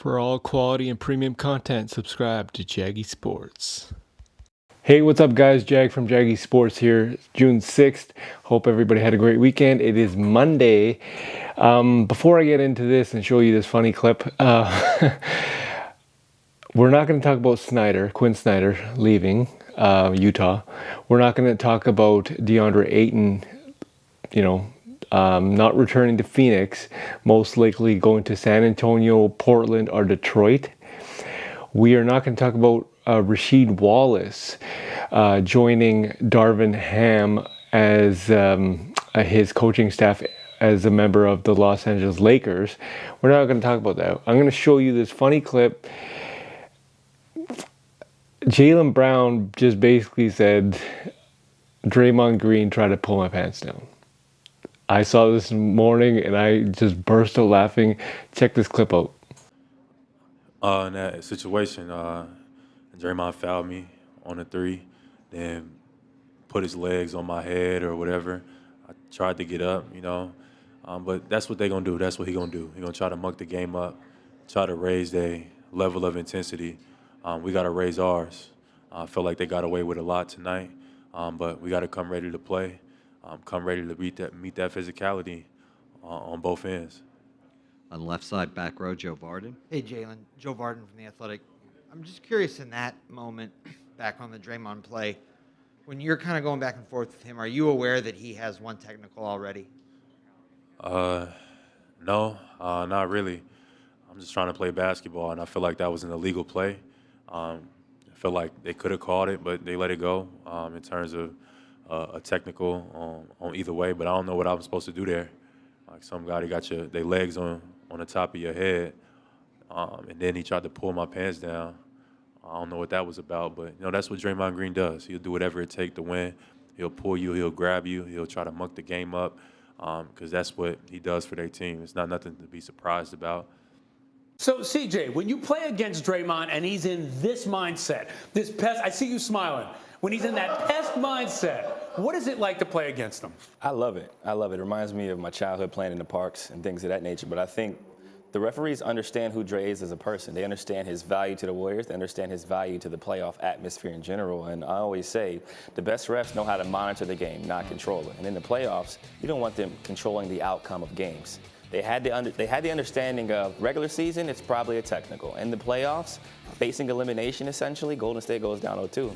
For all quality and premium content, subscribe to Jaggy Sports. Hey, what's up, guys? Jag from Jaggy Sports here. It's June 6th. Hope everybody had a great weekend. It is Monday. Before I get into this and show you this funny clip, we're not going to talk about Quinn Snyder leaving Utah. We're not going to talk about DeAndre Ayton, not returning to Phoenix, most likely going to San Antonio, Portland, or Detroit. We are not going to talk about Rasheed Wallace joining Darvin Ham as his coaching staff as a member of the Los Angeles Lakers. We're not going to talk about that. I'm going to show you this funny clip. Jaylen Brown just basically said, Draymond Green tried to pull my pants down. I saw this morning and I just burst out laughing. Check this clip out. In that situation, Draymond fouled me on a three, then put his legs on my head or whatever. I tried to get up, but that's what they're going to do. That's what he's going to do. He's going to try to muck the game up, try to raise their level of intensity. We got to raise ours. I felt like they got away with a lot tonight, but we got to come ready to play, come ready to meet that physicality on both ends. On the left side, back row, Joe Varden. Hey, Jalen. Joe Varden from The Athletic. I'm just curious, in that moment, back on the Draymond play, when you're kind of going back and forth with him, are you aware that he has one technical already? No, not really. I'm just trying to play basketball, and I feel like that was an illegal play. I feel like they could have called it, but they let it go in terms of a technical on either way. But I don't know what I was supposed to do there. Like some guy, they got their legs on the top of your head, and then he tried to pull my pants down. I don't know what that was about, but that's what Draymond Green does. He'll do whatever it takes to win. He'll pull you, he'll grab you, he'll try to muck the game up, because that's what he does for their team. It's not nothing to be surprised about. So, CJ, when you play against Draymond and he's in this mindset, this pest, I see you smiling. When he's in that pest mindset, what is it like to play against him? I love it. I love it. It reminds me of my childhood playing in the parks and things of that nature. But I think the referees understand who Dre is as a person. They understand his value to the Warriors. They understand his value to the playoff atmosphere in general. And I always say the best refs know how to monitor the game, not control it. And in the playoffs, you don't want them controlling the outcome of games. They had the understanding of regular season, it's probably a technical. In the playoffs, facing elimination essentially, Golden State goes down 0-2.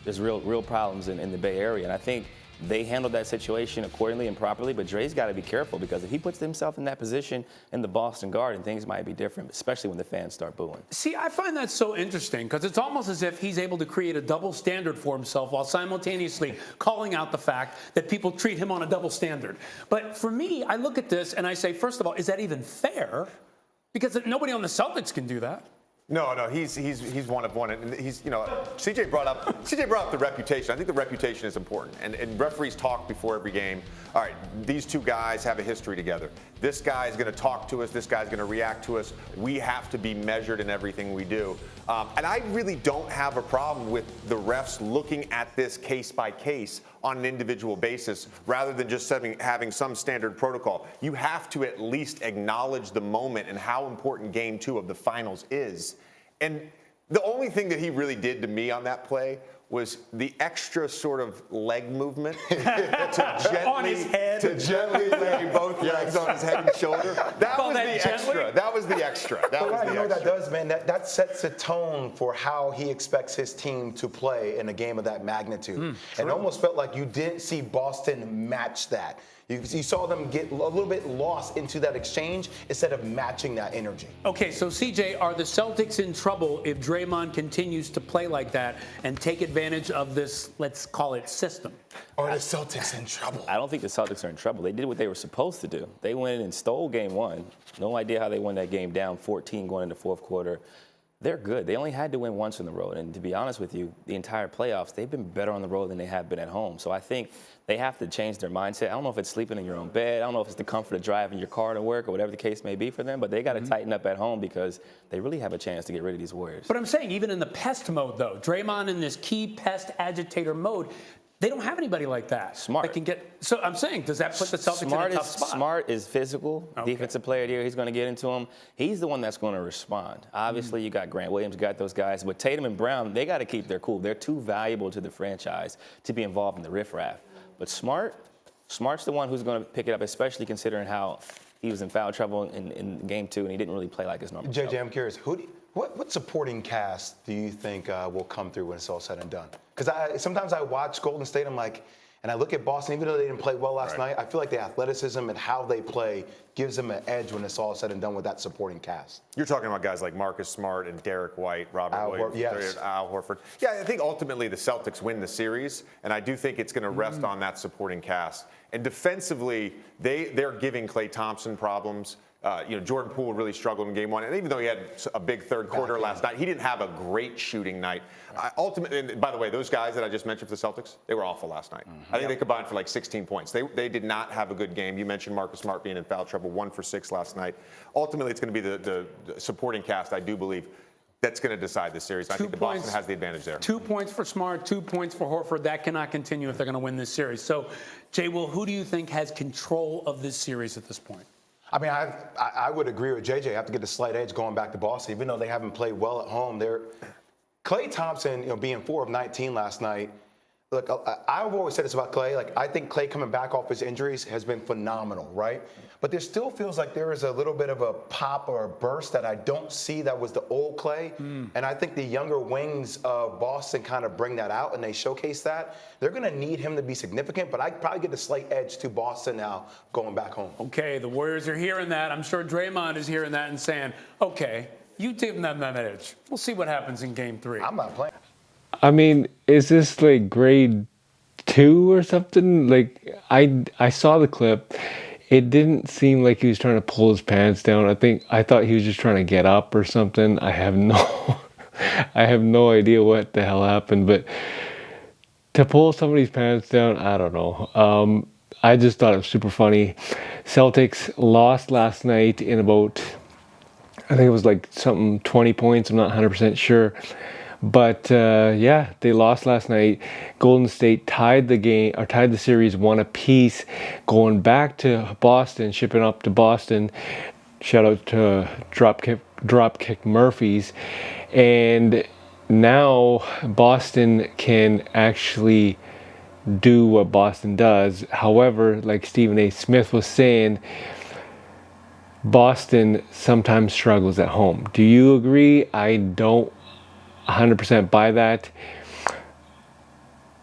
There's real problems in the Bay Area. And I think they handled that situation accordingly and properly, but Dre's got to be careful because if he puts himself in that position in the Boston Garden, things might be different, especially when the fans start booing. See, I find that so interesting because it's almost as if he's able to create a double standard for himself while simultaneously calling out the fact that people treat him on a double standard. But for me, I look at this and I say, first of all, is that even fair? Because nobody on the Celtics can do that. No, he's one of one, and he's CJ brought up the reputation. I think the reputation is important, and referees talk before every game. All right, these two guys have a history together. This guy is going to talk to us. This guy's going to react to us. We have to be measured in everything we do, and I really don't have a problem with the refs looking at this case by case on an individual basis rather than just having some standard protocol. You have to at least acknowledge the moment and how important Game 2 of the finals is. And the only thing that he really did to me on that play was the extra sort of leg movement to gently lay both legs on his head and shoulder. That was the extra. That was the extra. You know what that does, man? That sets a tone for how he expects his team to play in a game of that magnitude. And it almost felt like you didn't see Boston match that. You saw them get a little bit lost into that exchange instead of matching that energy. Okay, so CJ, are the Celtics in trouble if Draymond continues to play like that and take advantage of this, let's call it, system? Are the Celtics in trouble? I don't think the Celtics are in trouble. They did what they were supposed to do. They went in and stole game one. No idea how they won that game down 14 going into fourth quarter. They're good. They only had to win once on the road. And to be honest with you, the entire playoffs, they've been better on the road than they have been at home. So I think they have to change their mindset. I don't know if it's sleeping in your own bed. I don't know if it's the comfort of driving your car to work or whatever the case may be for them. But they got to tighten up at home because they really have a chance to get rid of these Warriors. But I'm saying even in the pest mode, though, Draymond in this key pest agitator mode, They don't have anybody like that. Smart. That can get. So I'm saying, does that put the Celtics in a tough spot? Smart is physical. Okay. Defensive player of the year. He's going to get into him. He's the one that's going to respond. Obviously, you got Grant Williams, you got those guys. But Tatum and Brown, they got to keep their cool. They're too valuable to the franchise to be involved in the riffraff. But Smart's the one who's going to pick it up, especially considering how he was in foul trouble in Game 2, and he didn't really play like his normal self. JJ, I'm curious, what supporting cast do you think will come through when it's all said and done? Because sometimes I watch Golden State, I'm like, and I look at Boston, even though they didn't play well last night, I feel like the athleticism and how they play gives them an edge when it's all said and done with that supporting cast. You're talking about guys like Marcus Smart and Derek White, Robert Williams, Al Horford. Yeah, I think ultimately the Celtics win the series, and I do think it's going to rest on that supporting cast. And defensively, they're giving Klay Thompson problems. Jordan Poole really struggled in Game 1, and even though he had a big third quarter last night, he didn't have a great shooting night. Ultimately, and by the way, those guys that I just mentioned for the Celtics, they were awful last night. I think they combined for like 16 points. They did not have a good game. You mentioned Marcus Smart being in foul trouble, 1 for 6 last night. Ultimately, it's going to be the supporting cast, I do believe, that's going to decide this series. I think the Boston has the advantage there. 2 points for Smart, 2 points for Horford. That cannot continue if they're going to win this series. So, Jay, Will, who do you think has control of this series at this point? I mean, I would agree with JJ. I have to get the slight edge going back to Boston, even though they haven't played well at home. Klay Thompson, being 4 of 19 last night. Look, I've always said this about Klay. Like, I think Klay coming back off his injuries has been phenomenal, right? But there still feels like there is a little bit of a pop or a burst that I don't see that was the old Klay. And I think the younger wings of Boston kind of bring that out, and they showcase that. They're going to need him to be significant, but I'd probably get the slight edge to Boston now going back home. Okay, the Warriors are hearing that. I'm sure Draymond is hearing that and saying, okay, you give them that edge. We'll see what happens in Game 3. I'm not playing. I mean, is this like grade 2 or something? Like, I saw the clip. It didn't seem like he was trying to pull his pants down. I thought he was just trying to get up or something. I have no idea what the hell happened, but to pull somebody's pants down, I don't know. I just thought it was super funny. Celtics lost last night in about, I think it was like something 20 points. I'm not 100% sure. But they lost last night. Golden State tied the series 1 apiece, going back to Boston, shipping up to Boston. Shout out to Dropkick Murphys. And now Boston can actually do what Boston does. However, like Stephen A. Smith was saying, Boston sometimes struggles at home. Do you agree? I don't 100% buy that.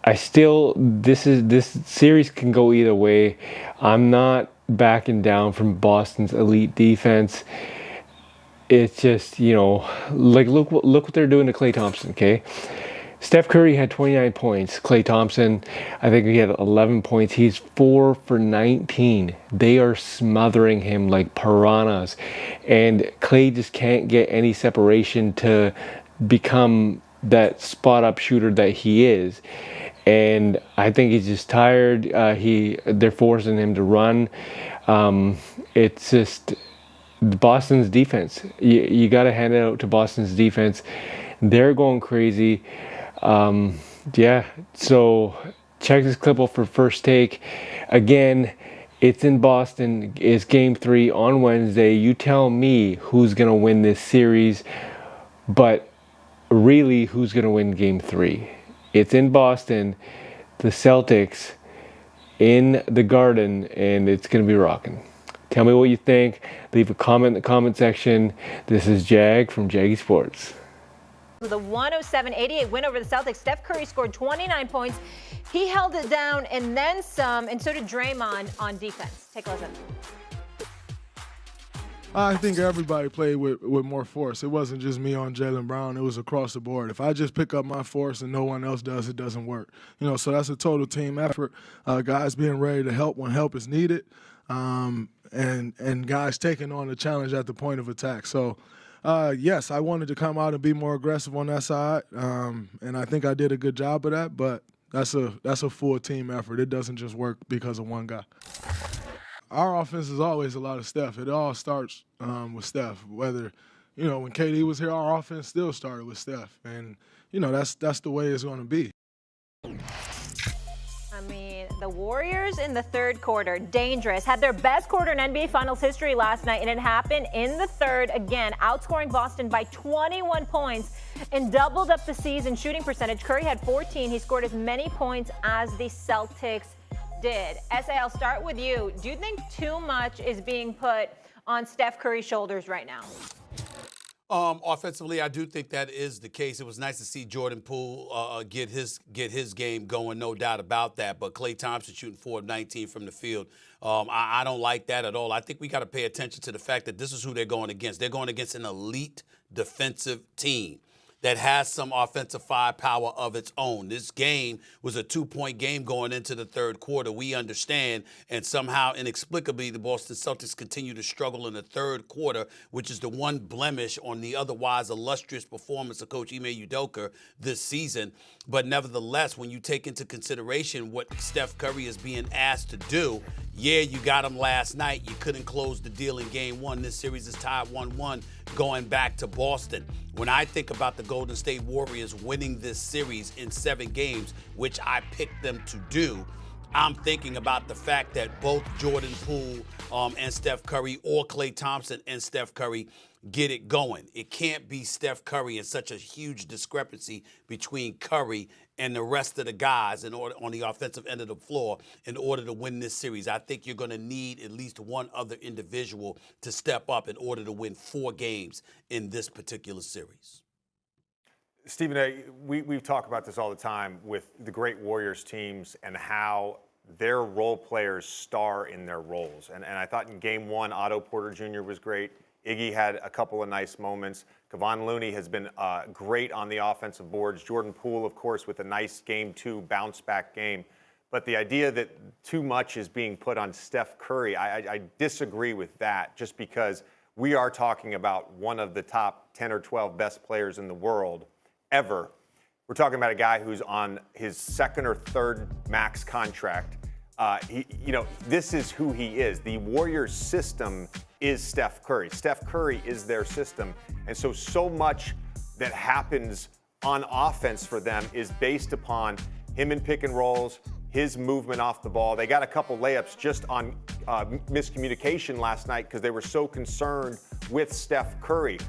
This series can go either way. I'm not backing down from Boston's elite defense. It's just, like look what they're doing to Klay Thompson, okay? Steph Curry had 29 points. Klay Thompson, I think he had 11 points. He's 4 for 19. They are smothering him like piranhas. And Klay just can't get any separation to become that spot up shooter that he is, and I think he's just tired. They're forcing him to run. It's just Boston's defense. You got to hand it out to Boston's defense. They're going crazy. So check this clip out for First Take. Again, it's in Boston. It's Game 3 on Wednesday. You tell me who's gonna win this series, but really, who's going to win Game 3? It's in Boston, the Celtics in the Garden, and it's going to be rocking. Tell me what you think. Leave a comment in the comment section. This is Jag from Jaggy Sports. With a 107-88 win over the Celtics, Steph Curry scored 29 points. He held it down and then some, and so did Draymond on defense. Take a listen. I think everybody played with more force. It wasn't just me on Jaylen Brown. It was across the board. If I just pick up my force and no one else does, it doesn't work. So that's a total team effort. Guys being ready to help when help is needed, and guys taking on the challenge at the point of attack. So, yes, I wanted to come out and be more aggressive on that side, and I think I did a good job of that. But that's a full team effort. It doesn't just work because of one guy. Our offense is always a lot of Steph. It all starts with Steph. Whether, when KD was here, our offense still started with Steph. And, that's the way it's going to be. The Warriors in the third quarter, dangerous. Had their best quarter in NBA Finals history last night, and it happened in the third again, outscoring Boston by 21 points and doubled up the season shooting percentage. Curry had 14. He scored as many points as the Celtics did. S.A., I'll start with you. Do you think too much is being put on Steph Curry's shoulders right now? Offensively, I do think that is the case. It was nice to see Jordan Poole get his game going, no doubt about that. But Klay Thompson shooting 4 of 19 from the field, I don't like that at all. I think we got to pay attention to the fact that this is who they're going against. They're going against an elite defensive team that has some offensive firepower of its own. This game was a 2-point game going into the third quarter. We understand, and somehow inexplicably, the Boston Celtics continue to struggle in the third quarter, which is the one blemish on the otherwise illustrious performance of Coach Ime Udoka this season. But nevertheless, when you take into consideration what Steph Curry is being asked to do, yeah, you got him last night. You couldn't close the deal in game one. This series is tied 1-1 going back to Boston. When I think about the Golden State Warriors winning this series in 7 games, which I picked them to do, I'm thinking about the fact that both Jordan Poole and Steph Curry, or Klay Thompson and Steph Curry, get it going. It can't be Steph Curry and such a huge discrepancy between Curry and the rest of the guys in order on the offensive end of the floor in order to win this series. I think you're going to need at least one other individual to step up in order to win 4 games in this particular series. Stephen A., we've talked about this all the time with the great Warriors teams and how their role players star in their roles. And I thought in Game 1, Otto Porter Jr. was great. Iggy had a couple of nice moments. Kevon Looney has been great on the offensive boards. Jordan Poole, of course, with a nice Game 2 bounce-back game. But the idea that too much is being put on Steph Curry, I disagree with that, just because we are talking about one of the top 10 or 12 best players in the world ever. We're talking about a guy who's on his 2nd or 3rd max contract. This is who he is. The Warriors system is Steph Curry. Steph Curry is their system. And so much that happens on offense for them is based upon him in pick and rolls, his movement off the ball. They got a couple layups just on miscommunication last night because they were so concerned with Steph Curry.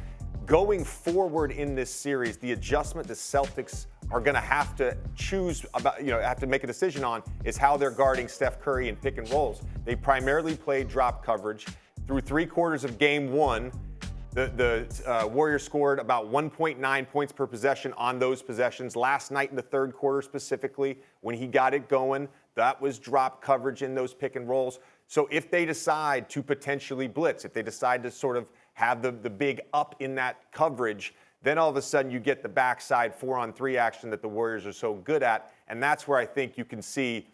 Going forward in this series, the adjustment the Celtics are going to have to choose about, have to make a decision on is how they're guarding Steph Curry in pick and rolls. They primarily played drop coverage. Through 3 quarters of Game 1, the Warriors scored about 1.9 points per possession on those possessions. Last night in the third quarter specifically, when he got it going, that was drop coverage in those pick and rolls. So if they decide to potentially blitz, if they decide to sort of have the big up in that coverage, then all of a sudden you get the backside 4-on-3 action that the Warriors are so good at. And that's where I think you can see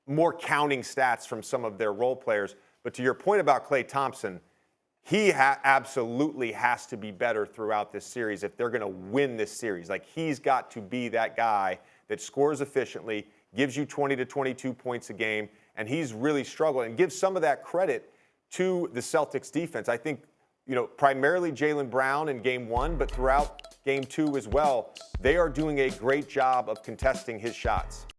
more counting stats from some of their role players. But to your point about Klay Thompson, he absolutely has to be better throughout this series if they're going to win this series. Like, he's got to be that guy that scores efficiently, gives you 20 to 22 points a game, and he's really struggled. And gives some of that credit to the Celtics defense. I think, primarily Jaylen Brown in Game 1, but throughout Game 2 as well, they are doing a great job of contesting his shots.